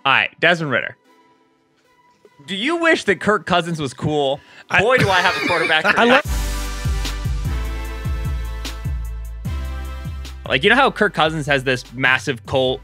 All right, Desmond Ridder. Do you wish that Kirk Cousins was cool? Boy, do I have a quarterback. Like, you know how Kirk Cousins has this massive cult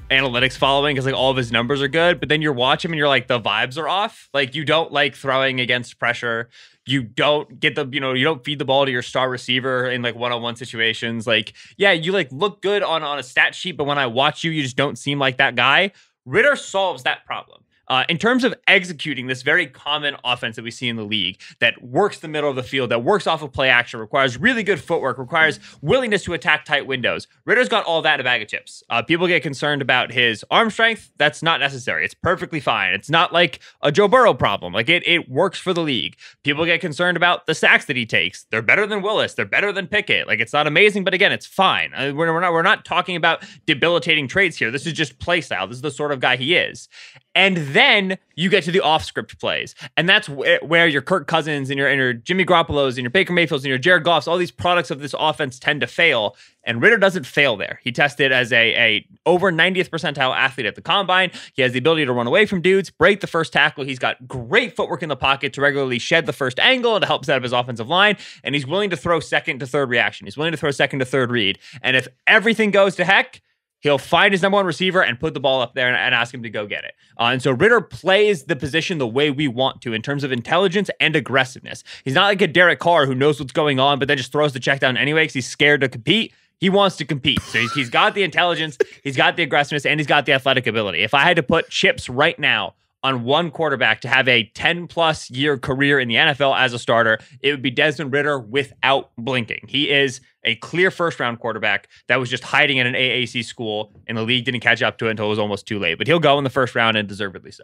analytics following because like all of his numbers are good, but then you watch him and you're like, the vibes are off. Like, you don't like throwing against pressure. You don't get you don't feed the ball to your star receiver in like one-on-one situations. Like, yeah, you like look good on a stat sheet, but when I watch you, you just don't seem like that guy. Ridder solves that problem. In terms of executing this very common offense that we see in the league that works the middle of the field, that works off of play action, requires really good footwork, requires willingness to attack tight windows. Ridder's got all that in a bag of chips. People get concerned about his arm strength. That's not necessary. It's perfectly fine. It's not like a Joe Burrow problem. Like it works for the league. People get concerned about the sacks that he takes. They're better than Willis. They're better than Pickett. Like, it's not amazing, but again, it's fine. We're not talking about debilitating traits here. This is just play style. This is the sort of guy he is. And then you get to the off-script plays. And that's where your Kirk Cousins and your Jimmy Garoppolos and your Baker Mayfields and your Jared Goffs, all these products of this offense tend to fail. And Ridder doesn't fail there. He tested as a over 90th percentile athlete at the combine. He has the ability to run away from dudes, break the first tackle. He's got great footwork in the pocket to regularly shed the first angle and to help set up his offensive line. And he's willing to throw second to third reaction. He's willing to throw second to third read. And if everything goes to heck, he'll find his number one receiver and put the ball up there and ask him to go get it. And so Ridder plays the position the way we want to in terms of intelligence and aggressiveness. He's not like a Derek Carr who knows what's going on, but then just throws the check down anyway because he's scared to compete. He wants to compete. So he's got the intelligence, he's got the aggressiveness, and he's got the athletic ability. If I had to put chips right now on one quarterback to have a 10-plus year career in the NFL as a starter, it would be Desmond Ridder without blinking. He is a clear first-round quarterback that was just hiding in an AAC school, and the league didn't catch up to it until it was almost too late. But he'll go in the first round, and deservedly so.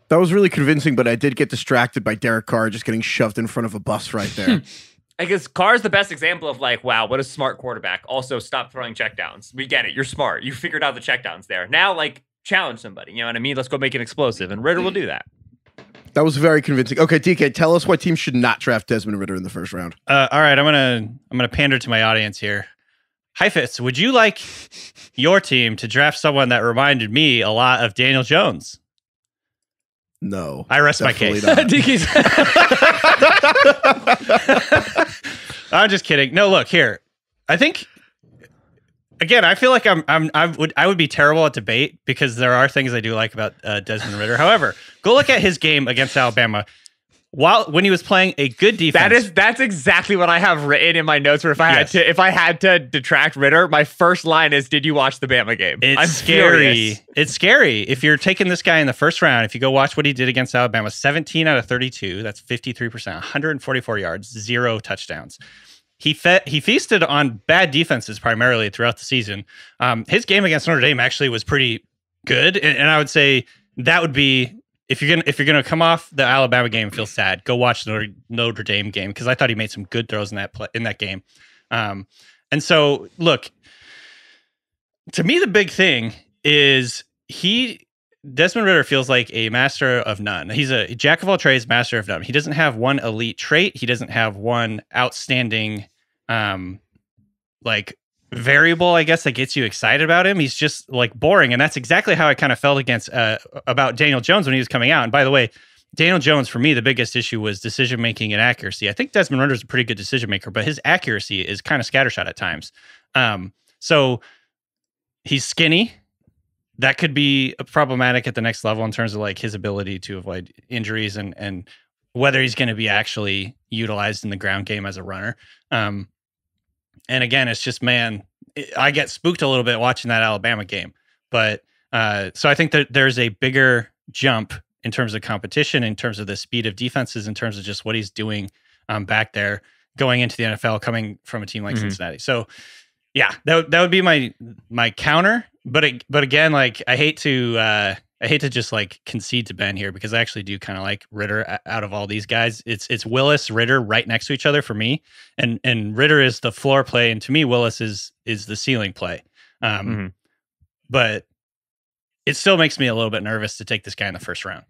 That was really convincing, but I did get distracted by Derek Carr just getting shoved in front of a bus right there. I guess Carr's the best example of like, wow, what a smart quarterback. Also, stop throwing checkdowns. We get it. You're smart. You figured out the checkdowns there. Now, like, challenge somebody. You know what I mean? Let's go make it explosive. And Ridder will do that. That was very convincing. Okay, DK, tell us why teams should not draft Desmond Ridder in the first round. All right, I'm gonna pander to my audience here. Heifetz, would you like your team to draft someone that reminded me a lot of Daniel Jones? No. I rest my case. I'm just kidding. No, look here. I think, again, I feel like I would be terrible at debate because there are things I do like about Desmond Ridder. However, go look at his game against Alabama. When he was playing a good defense. That's exactly what I have written in my notes. Where if I had to detract Ridder, my first line is, "Did you watch the Bama game?" It's scary. Furious. It's scary if you're taking this guy in the first round. If you go watch what he did against Alabama, 17 out of 32. That's 53%, 144 yards, 0 touchdowns. He feasted on bad defenses primarily throughout the season. His game against Notre Dame actually was pretty good, and I would say that would be. If you're gonna come off the Alabama game and feel sad, go watch the Notre Dame game because I thought he made some good throws in that game. And so, look, to me, the big thing is Desmond Ridder feels like a master of none. He's a jack of all trades, master of none. He doesn't have one elite trait. He doesn't have one outstanding, variable, I guess, that gets you excited about him. He's just like boring. And that's exactly how I kind of felt about Daniel Jones when he was coming out. And by the way, Daniel Jones, for me, the biggest issue was decision-making and accuracy. I think Desmond Ridder is a pretty good decision maker, but his accuracy is kind of scattershot at times. So he's skinny. That could be problematic at the next level in terms of like his ability to avoid injuries and whether he's going to be actually utilized in the ground game as a runner. And again, it's just, man, I get spooked a little bit watching that Alabama game. But so I think that there's a bigger jump in terms of competition, in terms of the speed of defenses, in terms of just what he's doing back there going into the NFL, coming from a team like Cincinnati. So yeah, that would be my counter. But again, like I hate to just like concede to Ben here because I actually do kind of like Ridder out of all these guys. It's Willis, Ridder right next to each other for me, and Ridder is the floor play, and to me Willis is the ceiling play. But it still makes me a little bit nervous to take this guy in the first round.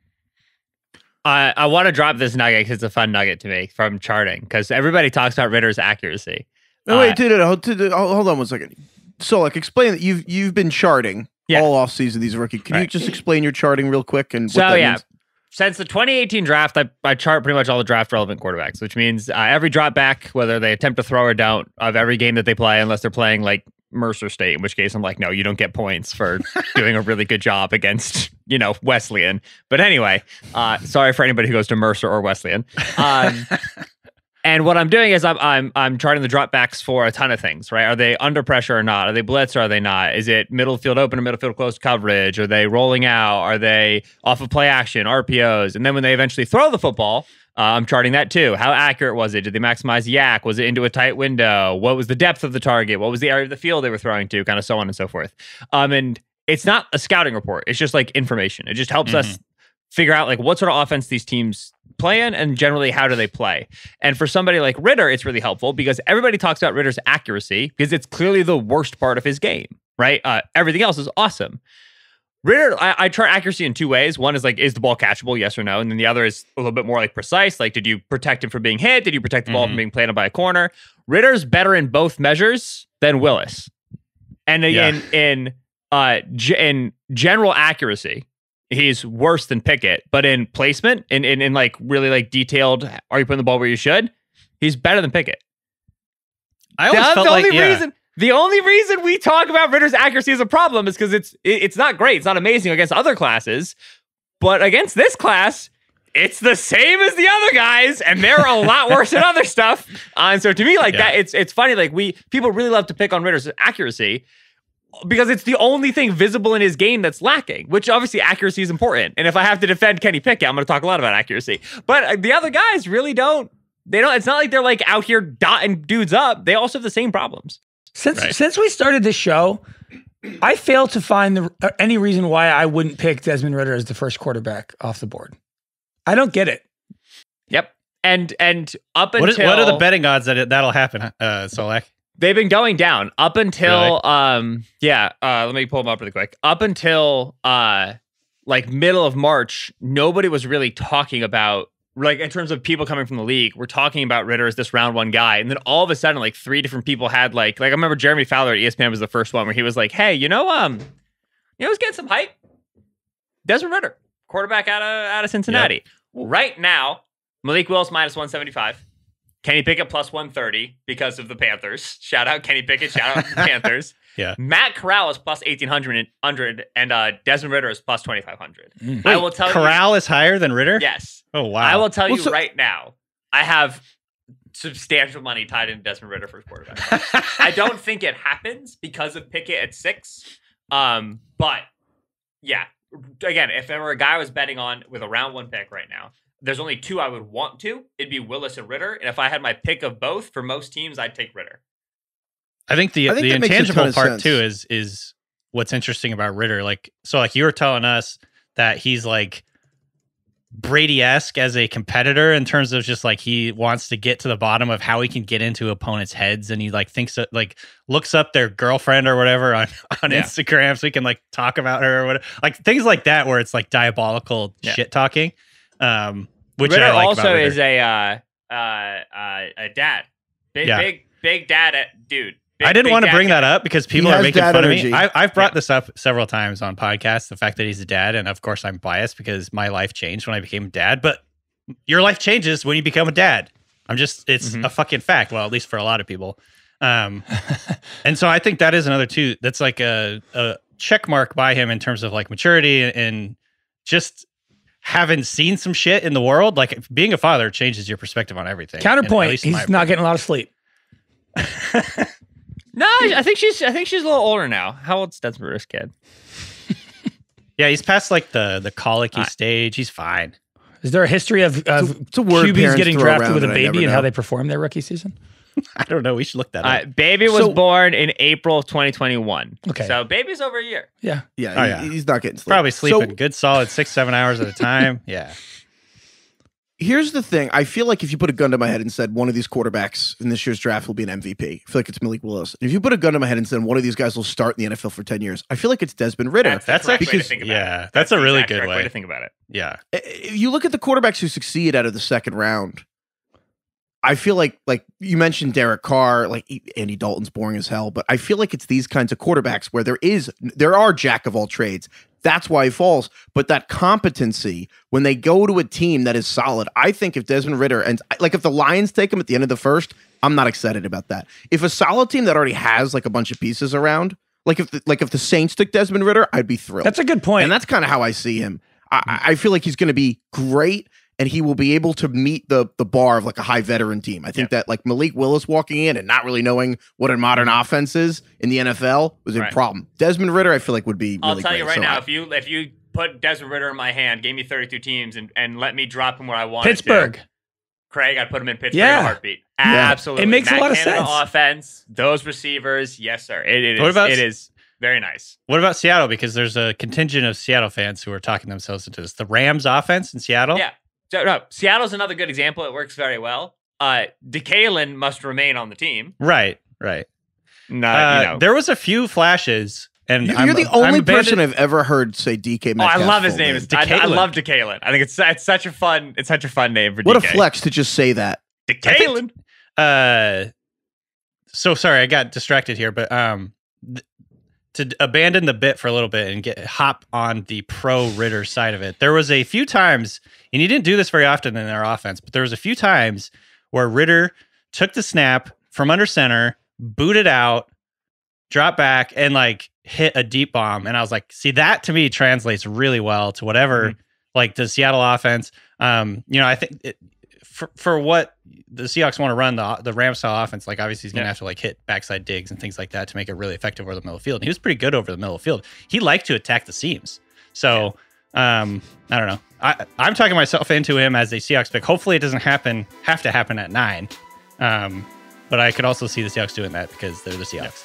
I want to drop this nugget because it's a fun nugget to me from charting because everybody talks about Ridder's accuracy. No, wait, hold on 1 second. Solak, explain that you've been charting. all offseason, these rookies. Can you just explain your charting real quick? And what that means? Since the 2018 draft, I chart pretty much all the draft relevant quarterbacks, which means every drop back, whether they attempt to throw or don't, of every game that they play, unless they're playing like Mercer State, in which case I'm like, no, you don't get points for doing a really good job against, Wesleyan. But anyway, sorry for anybody who goes to Mercer or Wesleyan. And what I'm doing is I'm charting the dropbacks for a ton of things, right? Are they under pressure or not? Are they blitz or are they not? Is it middle field open or middle field closed coverage? Are they rolling out? Are they off of play action, RPOs? And then when they eventually throw the football, I'm charting that too. How accurate was it? Did they maximize yak? Was it into a tight window? What was the depth of the target? What was the area of the field they were throwing to? Kind of so on and so forth. And it's not a scouting report. It's just like information. It just helps us figure out like what sort of offense these teams play in and generally how do they play. And for somebody like Ridder, it's really helpful because everybody talks about Ridder's accuracy because it's clearly the worst part of his game, right? Everything else is awesome. Ridder, I chart accuracy in two ways. One is like, is the ball catchable? Yes or no? And then the other is a little bit more like precise. Like, did you protect him from being hit? Did you protect the ball from being planted by a corner? Ridder's better in both measures than Willis. And again, in general accuracy, he's worse than Pickett. But in placement, in like really like detailed, are you putting the ball where you should? He's better than Pickett. I always felt like, The only reason we talk about Ridder's accuracy as a problem is because it's not great. It's not amazing against other classes. But against this class, it's the same as the other guys, and they're a lot worse at other stuff. And so to me, like that, it's funny. Like people really love to pick on Ridder's accuracy because it's the only thing visible in his game that's lacking, which obviously accuracy is important. And if I have to defend Kenny Pickett, I'm going to talk a lot about accuracy. But the other guys really don't. They don't. It's not like they're like out here dotting dudes up. They also have the same problems. Since we started this show, I failed to find any reason why I wouldn't pick Desmond Ridder as the first quarterback off the board. I don't get it. Yep. And up until what are the betting odds that that'll happen, Solak? They've been going down up until let me pull them up really quick. Up until like middle of March, nobody was really talking about, like, in terms of people coming from the league, we're talking about Ridder as this round one guy. And then all of a sudden, like, three different people had like I remember Jeremy Fowler at ESPN was the first one where he was like, hey, who's getting some hype? Desmond Ridder, quarterback out of Cincinnati. Yep. Right now, Malik Willis minus 175. Kenny Pickett plus 130 because of the Panthers. Shout out Kenny Pickett, shout out the Panthers. Yeah. Matt Corral is plus 1,800 and Desmond Ridder is plus 2,500. I will tell you. Corral is higher than Ridder? Yes. Oh, wow. I will tell you right now, I have substantial money tied into Desmond Ridder for quarterback. I don't think it happens because of Pickett at 6. But yeah, again, if there were a guy I was betting on with a round one pick right now, there's only two I would want to. It'd be Willis and Ridder. And if I had my pick of both, for most teams, I'd take Ridder. I think the intangible part too is what's interesting about Ridder. Like, so like you were telling us that he's like Brady-esque as a competitor in terms of just like he wants to get to the bottom of how he can get into opponents' heads, and he like thinks that, like, looks up their girlfriend or whatever on Instagram so he can like talk about her or whatever, like things like that where it's like diabolical shit talking. Which Ridder I like also about Ridder. is a dad, big dad dude. I didn't want to bring that up because people are making fun of me. I've brought this up several times on podcasts, the fact that he's a dad. And of course, I'm biased because my life changed when I became a dad. But your life changes when you become a dad. It's a fucking fact. Well, at least for a lot of people. And so I think that is another too. That's like a check mark by him in terms of like maturity and just having seen some shit in the world. Like, being a father changes your perspective on everything. Counterpoint, he's not getting a lot of sleep. No, I think she's a little older now. How old's Desmond Ridder's kid? Yeah, he's past like the colicky stage. He's fine. Is there a history of QBs getting drafted with a baby and how they perform their rookie season? I don't know. We should look that up. Baby was born in April of 2021. Okay. So baby's over a year. Yeah. Yeah. He's not getting sleep. Probably sleeping good, solid 6-7 hours at a time. Yeah. Here's the thing. I feel like if you put a gun to my head and said one of these quarterbacks in this year's draft will be an MVP, I feel like it's Malik Willis. And if you put a gun to my head and said one of these guys will start in the NFL for 10 years, I feel like it's Desmond Ridder. That's a way to think about it. That's a really good way to think about it. Yeah. You look at the quarterbacks who succeed out of the second round. I feel like you mentioned Derek Carr, like Andy Dalton's boring as hell, but I feel like it's these kinds of quarterbacks where there are jack of all trades. That's why he falls. But that competency, when they go to a team that is solid, I think if Desmond Ridder and like if the Lions take him at the end of the first, I'm not excited about that. If a solid team that already has like a bunch of pieces around, like if the Saints took Desmond Ridder, I'd be thrilled. That's a good point. And that's kind of how I see him. I feel like he's going to be great. And he will be able to meet the bar of like a high veteran team. I think that like Malik Willis walking in and not really knowing what a modern offense is in the NFL was a problem. Desmond Ridder, I feel like would be really I'll tell you great. right now, if you put Desmond Ridder in my hand, gave me 32 teams and let me drop him where I want Pittsburgh. Craig, I'd put him in Pittsburgh in a heartbeat. Absolutely. It makes Matt a lot of Canada sense. Offense, those receivers, yes, sir. It is very nice. What about Seattle? Because there's a contingent of Seattle fans who are talking themselves into this. The Rams offense in Seattle? Yeah. So, no, Seattle's another good example. It works very well. DeKalen must remain on the team. Right. No, there was a few flashes, and you're the only person I've ever heard say DK Metcalf. I love his name. I love DeKalen. I think it's such a fun name for DK. What a flex to just say that. DeKalen. So sorry, I got distracted here, but to abandon the bit for a little bit and hop on the pro Ridder side of it. There was a few times, and he didn't do this very often in their offense, but there was a few times where Ridder took the snap from under center, booted out, dropped back, and like hit a deep bomb. And I was like, see, that to me translates really well to whatever like the Seattle offense. I think for what the Seahawks want to run the Rams style offense, like obviously he's going to have to like hit backside digs and things like that to make it really effective over the middle of the field. And he was pretty good over the middle of the field. He liked to attack the seams. So I don't know. I'm talking myself into him as a Seahawks pick. Hopefully it doesn't have to happen at 9. But I could also see the Seahawks doing that because they're the Seahawks.